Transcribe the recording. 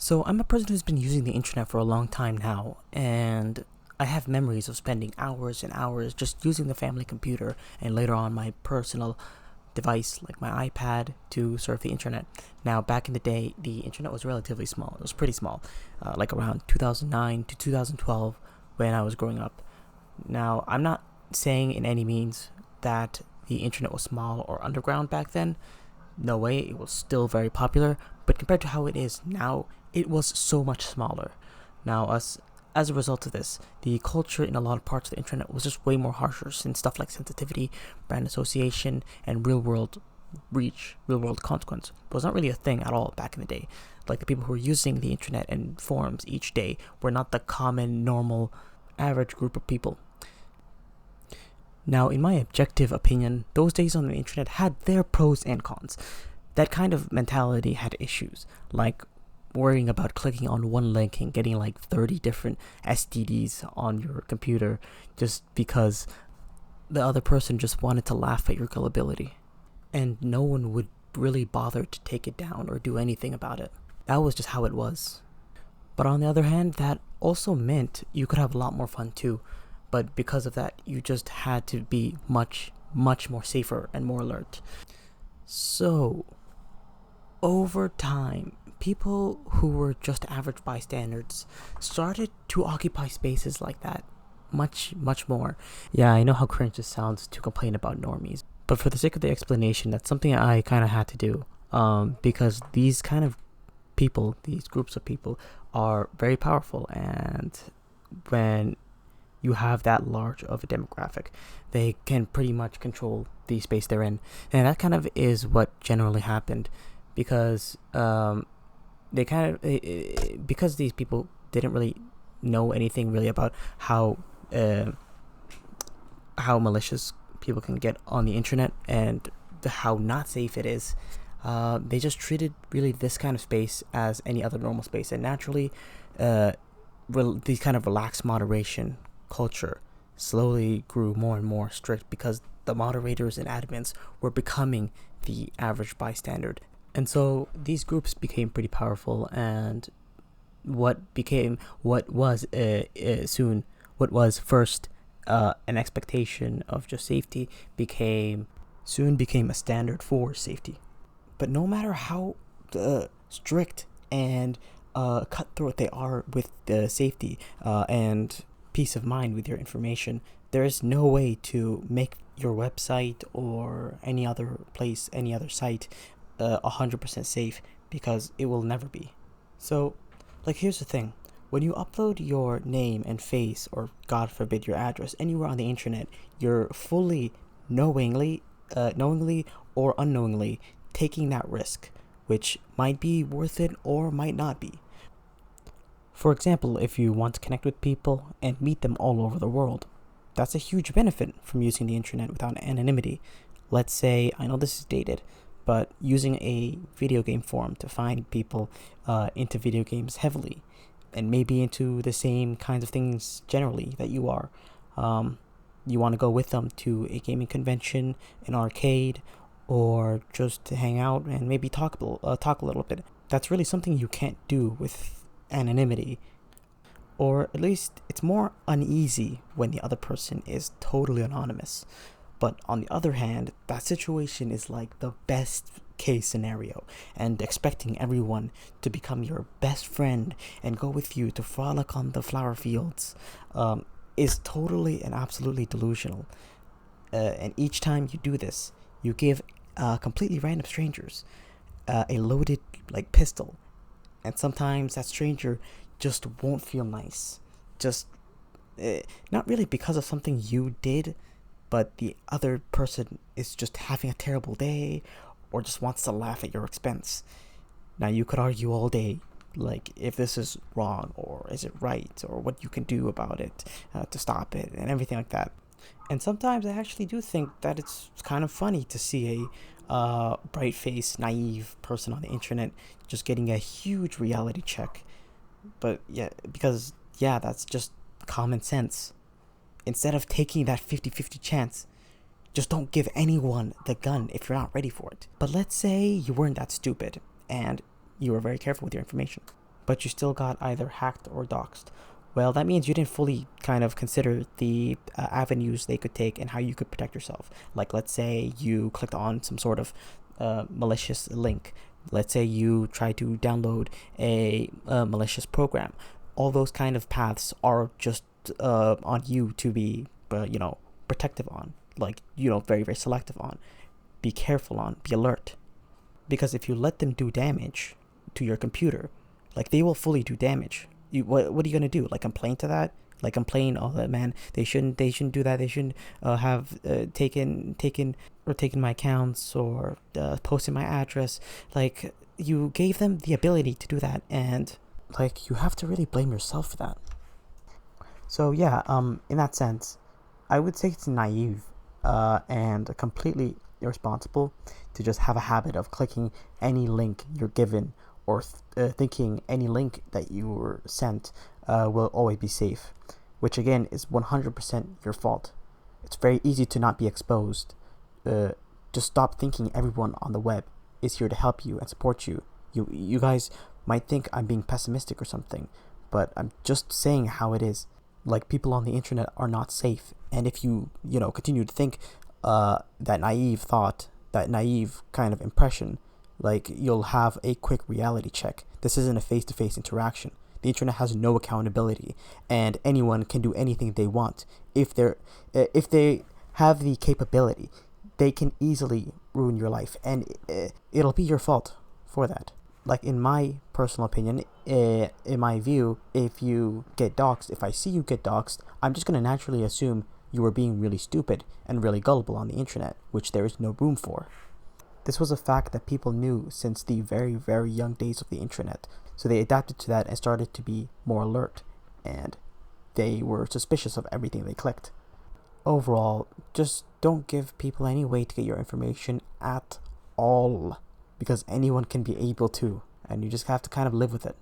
So I'm a person who's been using the internet for a long time now, and I have memories of spending hours and hours just using the family computer and later on my personal device like my iPad to surf the internet. Now, back in the day, the internet was relatively small. It was pretty small, like around 2009 to 2012 when I was growing up. Now, I'm not saying in any means that the internet was small or underground back then. No way, it was still very popular, but compared to how it is now, it was so much smaller. Now, as a result of this, the culture in a lot of parts of the internet was just way more harsher since stuff like sensitivity, brand association, and real world reach, real world consequence was not really a thing at all back in the day. Like the people who were using the internet and forums each day were not the common, normal, average group of people. Now, in my objective opinion, those days on the internet had their pros and cons. That kind of mentality had issues, like worrying about clicking on one link and getting like 30 different STDs on your computer just because the other person just wanted to laugh at your gullibility. And no one would really bother to take it down or do anything about it. That was just how it was. But on the other hand, that also meant you could have a lot more fun too. But because of that, you just had to be much, much more safer and more alert. So, over time, people who were just average bystanders started to occupy spaces like that much, much more. Yeah, I know how cringe it sounds to complain about normies, but for the sake of the explanation, that's something I kind of had to do. Because these kind of people, these groups of people, are very powerful, and when you have that large of a demographic, they can pretty much control the space they're in. And that kind of is what generally happened because because these people didn't really know anything really about how malicious people can get on the internet and how not safe it is. They just treated really this kind of space as any other normal space, and naturally, these kind of relaxed moderation culture slowly grew more and more strict because the moderators and admins were becoming the average bystander. And so these groups became pretty powerful, and what was first an expectation of just safety soon became a standard for safety. But no matter how strict and cutthroat they are with the safety and peace of mind with your information, there is no way to make your website or any other place, any other site 100% safe, because it will never be. So, like, here's the thing. When you upload your name and face, or God forbid your address, anywhere on the internet, you're fully knowingly or unknowingly taking that risk, which might be worth it or might not be. For example, if you want to connect with people and meet them all over the world, that's a huge benefit from using the internet without anonymity. Let's say, I know this is dated, but using a video game forum to find people into video games heavily, and maybe into the same kinds of things generally that you are. You want to go with them to a gaming convention, an arcade, or just to hang out and maybe talk a little bit. That's really something you can't do with anonymity, or at least it's more uneasy when the other person is totally anonymous. But on the other hand, that situation is like the best case scenario, and expecting everyone to become your best friend and go with you to frolic on the flower fields is totally and absolutely delusional. And each time you do this, you give completely random strangers a loaded pistol, and sometimes that stranger just won't feel nice. Just not really because of something you did, but the other person is just having a terrible day or just wants to laugh at your expense. Now, you could argue all day, like, if this is wrong or is it right, or what you can do about it to stop it and everything like that. And sometimes I actually do think that it's kind of funny to see a bright-faced, naive person on the internet just getting a huge reality check. But yeah, that's just common sense. Instead of taking that 50-50 chance, just don't give anyone the gun if you're not ready for it. But let's say you weren't that stupid and you were very careful with your information. but you still got either hacked or doxxed. Well, that means you didn't fully kind of consider the avenues they could take and how you could protect yourself. Like, let's say you clicked on some sort of malicious link. Let's say you try to download a malicious program. All those kind of paths are just on you to be, protective on. Like, very, very selective on. Be careful on. Be alert. Because if you let them do damage to your computer, like, they will fully do damage. What are you gonna do? Like, complain to that? Like, complain, oh man, they shouldn't do that. They shouldn't have taken my accounts or posted my address. Like, you gave them the ability to do that, and like, you have to really blame yourself for that. So yeah, in that sense, I would say it's naive and completely irresponsible to just have a habit of clicking any link you're given, or thinking any link that you were sent will always be safe, which again is 100% your fault. It's very easy to not be exposed. Just stop thinking everyone on the web is here to help you and support you. You guys might think I'm being pessimistic or something, but I'm just saying how it is. Like, people on the internet are not safe, and if you continue to think that naive thought, that naive kind of impression, like, you'll have a quick reality check. This isn't a face-to-face interaction. The internet has no accountability, and anyone can do anything they want. If they have the capability, they can easily ruin your life, and it'll be your fault for that. Like, in my personal opinion, in my view, if you get doxxed, if I see you get doxxed, I'm just going to naturally assume you were being really stupid and really gullible on the internet, which there is no room for. This was a fact that people knew since the very, very young days of the internet, so they adapted to that and started to be more alert, and they were suspicious of everything they clicked. Overall, just don't give people any way to get your information at all, because anyone can be able to, and you just have to kind of live with it.